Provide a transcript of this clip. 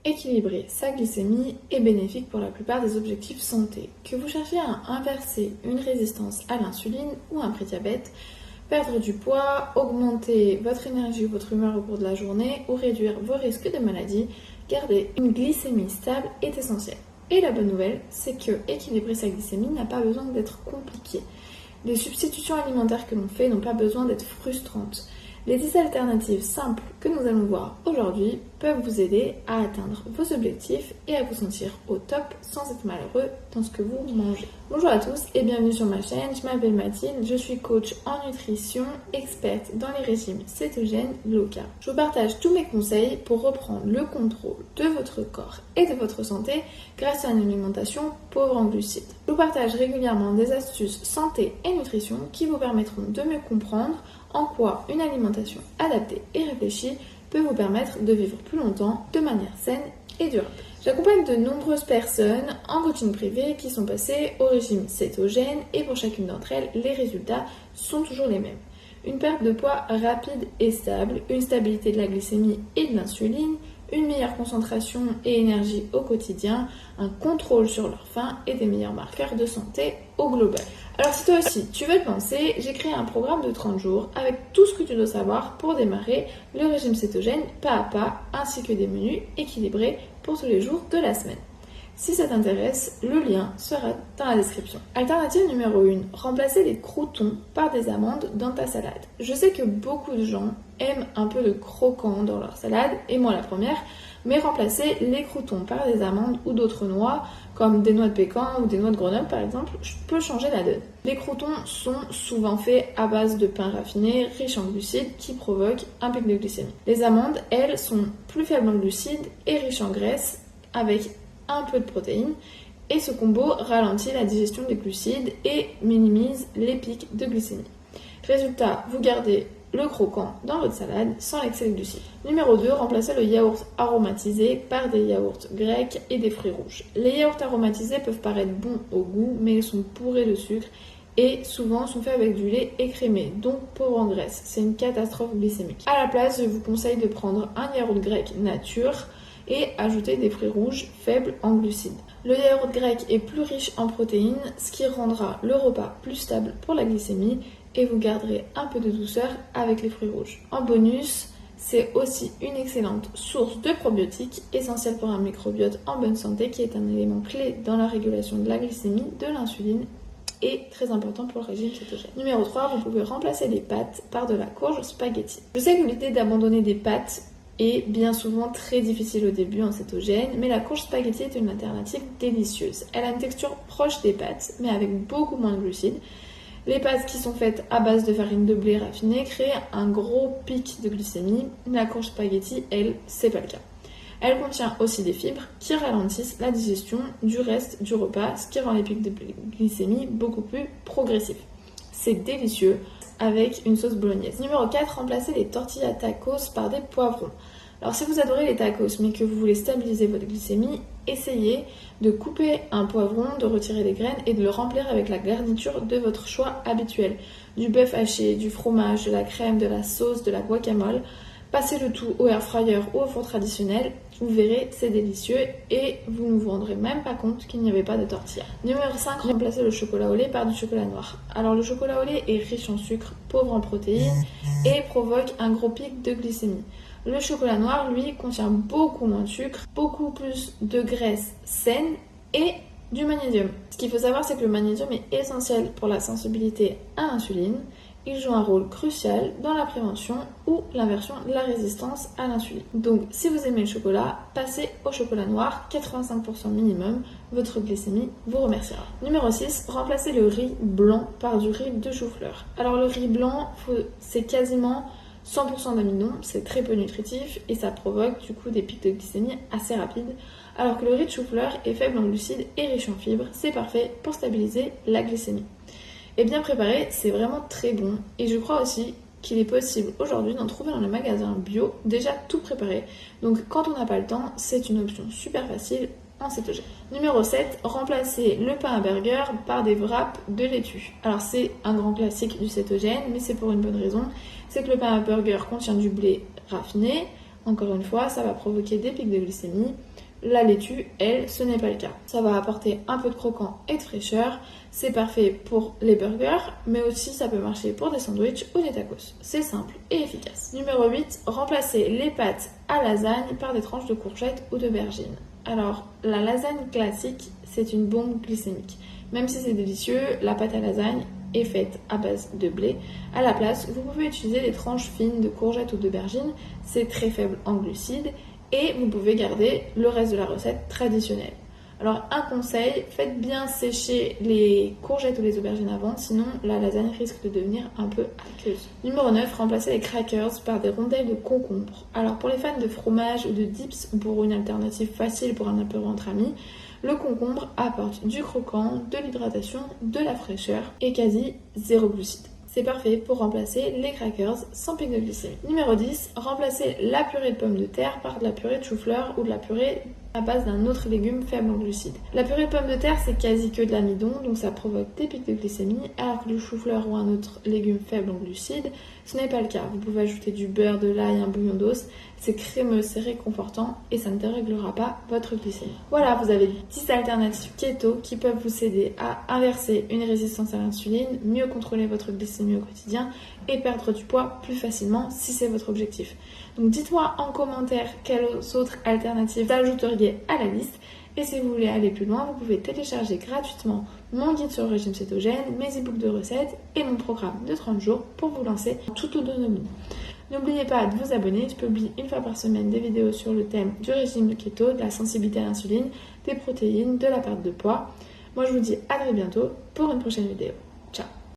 Équilibrer sa glycémie est bénéfique pour la plupart des objectifs santé. Que vous cherchiez à inverser une résistance à l'insuline ou un prédiabète, perdre du poids, augmenter votre énergie ou votre humeur au cours de la journée ou réduire vos risques de maladie, garder une glycémie stable est essentiel. Et la bonne nouvelle, c'est que équilibrer sa glycémie n'a pas besoin d'être compliqué. Les substitutions alimentaires que l'on fait n'ont pas besoin d'être frustrantes. Les 10 alternatives simples que nous allons voir aujourd'hui peuvent vous aider à atteindre vos objectifs et à vous sentir au top sans être malheureux dans ce que vous mangez. Bonjour à tous et bienvenue sur ma chaîne, je m'appelle Mathilde, je suis coach en nutrition, experte dans les régimes cétogènes low carb. Je vous partage tous mes conseils pour reprendre le contrôle de votre corps et de votre santé grâce à une alimentation pauvre en glucides. Je vous partage régulièrement des astuces santé et nutrition qui vous permettront de mieux comprendre en quoi une alimentation adaptée et réfléchie peut vous permettre de vivre plus longtemps de manière saine et durable. J'accompagne de nombreuses personnes en coaching privé qui sont passées au régime cétogène et pour chacune d'entre elles, les résultats sont toujours les mêmes. Une perte de poids rapide et stable, une stabilité de la glycémie et de l'insuline, une meilleure concentration et énergie au quotidien, un contrôle sur leur faim et des meilleurs marqueurs de santé au global. Alors si toi aussi tu veux te lancer, j'ai créé un programme de 30 jours avec tout ce que tu dois savoir pour démarrer le régime cétogène pas à pas, ainsi que des menus équilibrés pour tous les jours de la semaine. Si ça t'intéresse, le lien sera dans la description. Alternative numéro 1, remplacer les croûtons par des amandes dans ta salade. Je sais que beaucoup de gens aiment un peu de croquant dans leur salade, et moi la première, mais remplacer les croûtons par des amandes ou d'autres noix, comme des noix de pécan ou des noix de Grenoble par exemple, peut changer la donne. Les croûtons sont souvent faits à base de pain raffiné, riche en glucides, qui provoquent un pic de glycémie. Les amandes, elles, sont plus faibles en glucides et riches en graisse, avec un peu de protéines, et ce combo ralentit la digestion des glucides et minimise les pics de glycémie. Résultat, vous gardez le croquant dans votre salade sans l'excès de glucides. Numéro 2, remplacez le yaourt aromatisé par des yaourts grecs et des fruits rouges. Les yaourts aromatisés peuvent paraître bons au goût, mais ils sont bourrés de sucre et souvent sont faits avec du lait écrémé, donc pauvre en graisse. C'est une catastrophe glycémique. À la place, je vous conseille de prendre un yaourt grec nature et ajouter des fruits rouges faibles en glucides. Le yaourt grec est plus riche en protéines, ce qui rendra le repas plus stable pour la glycémie et vous garderez un peu de douceur avec les fruits rouges. En bonus, c'est aussi une excellente source de probiotiques, essentielle pour un microbiote en bonne santé qui est un élément clé dans la régulation de la glycémie, de l'insuline et très important pour le régime cétogène. Numéro 3, vous pouvez remplacer les pâtes par de la courge spaghetti. Je sais que l'idée d'abandonner des pâtes est bien souvent très difficile au début en cétogène, mais la courge spaghetti est une alternative délicieuse. Elle a une texture proche des pâtes, mais avec beaucoup moins de glucides. Les pâtes qui sont faites à base de farine de blé raffinée créent un gros pic de glycémie. La courge spaghetti, elle, c'est pas le cas. Elle contient aussi des fibres qui ralentissent la digestion du reste du repas, ce qui rend les pics de glycémie beaucoup plus progressifs. C'est délicieux avec une sauce bolognaise. Numéro 4, remplacez les tortillas tacos par des poivrons. Alors si vous adorez les tacos mais que vous voulez stabiliser votre glycémie, essayez de couper un poivron, de retirer les graines et de le remplir avec la garniture de votre choix habituel. Du bœuf haché, du fromage, de la crème, de la sauce, de la guacamole. Passez le tout au air fryer ou au four traditionnel, vous verrez, c'est délicieux et vous ne vous rendrez même pas compte qu'il n'y avait pas de tortilla. Numéro 5, remplacez le chocolat au lait par du chocolat noir. Alors le chocolat au lait est riche en sucre, pauvre en protéines et provoque un gros pic de glycémie. Le chocolat noir, lui, contient beaucoup moins de sucre, beaucoup plus de graisse saine et du magnésium. Ce qu'il faut savoir, c'est que le magnésium est essentiel pour la sensibilité à l'insuline. Il joue un rôle crucial dans la prévention ou l'inversion de la résistance à l'insuline. Donc, si vous aimez le chocolat, passez au chocolat noir, 85% minimum, votre glycémie vous remerciera. Numéro 6, remplacez le riz blanc par du riz de chou-fleur. Alors, le riz blanc, c'est quasiment 100% d'amidon, c'est très peu nutritif et ça provoque du coup des pics de glycémie assez rapides. Alors que le riz de chou-fleur est faible en glucides et riche en fibres, c'est parfait pour stabiliser la glycémie. Et bien préparé, c'est vraiment très bon. Et je crois aussi qu'il est possible aujourd'hui d'en trouver dans les magasins bio, déjà tout préparé. Donc quand on n'a pas le temps, c'est une option super facile en cétogène. Numéro 7, remplacer le pain à burger par des wraps de laitue. Alors c'est un grand classique du cétogène, mais c'est pour une bonne raison. C'est que le pain à burger contient du blé raffiné. Encore une fois, ça va provoquer des pics de glycémie. La laitue, elle, ce n'est pas le cas. Ça va apporter un peu de croquant et de fraîcheur. C'est parfait pour les burgers, mais aussi ça peut marcher pour des sandwichs ou des tacos. C'est simple et efficace. Numéro 8, remplacez les pâtes à lasagne par des tranches de courgettes ou d'aubergines. Alors, la lasagne classique, c'est une bombe glycémique. Même si c'est délicieux, la pâte à lasagne est faite à base de blé. À la place, vous pouvez utiliser des tranches fines de courgettes ou d'aubergines. C'est très faible en glucides et vous pouvez garder le reste de la recette traditionnelle. Alors un conseil, faites bien sécher les courgettes ou les aubergines avant, sinon la lasagne risque de devenir un peu aqueuse. Numéro 9, remplacez les crackers par des rondelles de concombre. Alors pour les fans de fromage ou de dips ou pour une alternative facile pour un apéro entre amis, le concombre apporte du croquant, de l'hydratation, de la fraîcheur et quasi zéro glucides. C'est parfait pour remplacer les crackers sans pic de glycémie. Numéro 10, remplacez la purée de pommes de terre par de la purée de chou-fleur ou de la purée à base d'un autre légume faible en glucides. La purée de pommes de terre, c'est quasi que de l'amidon, donc ça provoque des pics de glycémie, alors que le chou-fleur ou un autre légume faible en glucides, ce n'est pas le cas. Vous pouvez ajouter du beurre, de l'ail, un bouillon d'os, c'est crémeux, c'est réconfortant et ça ne déréglera pas votre glycémie. Voilà, vous avez 10 alternatives keto qui peuvent vous aider à inverser une résistance à l'insuline, mieux contrôler votre glycémie au quotidien et perdre du poids plus facilement si c'est votre objectif. Donc dites-moi en commentaire quelles autres alternatives ajouteriez à la liste. Et si vous voulez aller plus loin, vous pouvez télécharger gratuitement mon guide sur le régime cétogène, mes e-books de recettes et mon programme de 30 jours pour vous lancer en toute autonomie. N'oubliez pas de vous abonner, je publie une fois par semaine des vidéos sur le thème du régime keto, de la sensibilité à l'insuline, des protéines, de la perte de poids. Moi je vous dis à très bientôt pour une prochaine vidéo.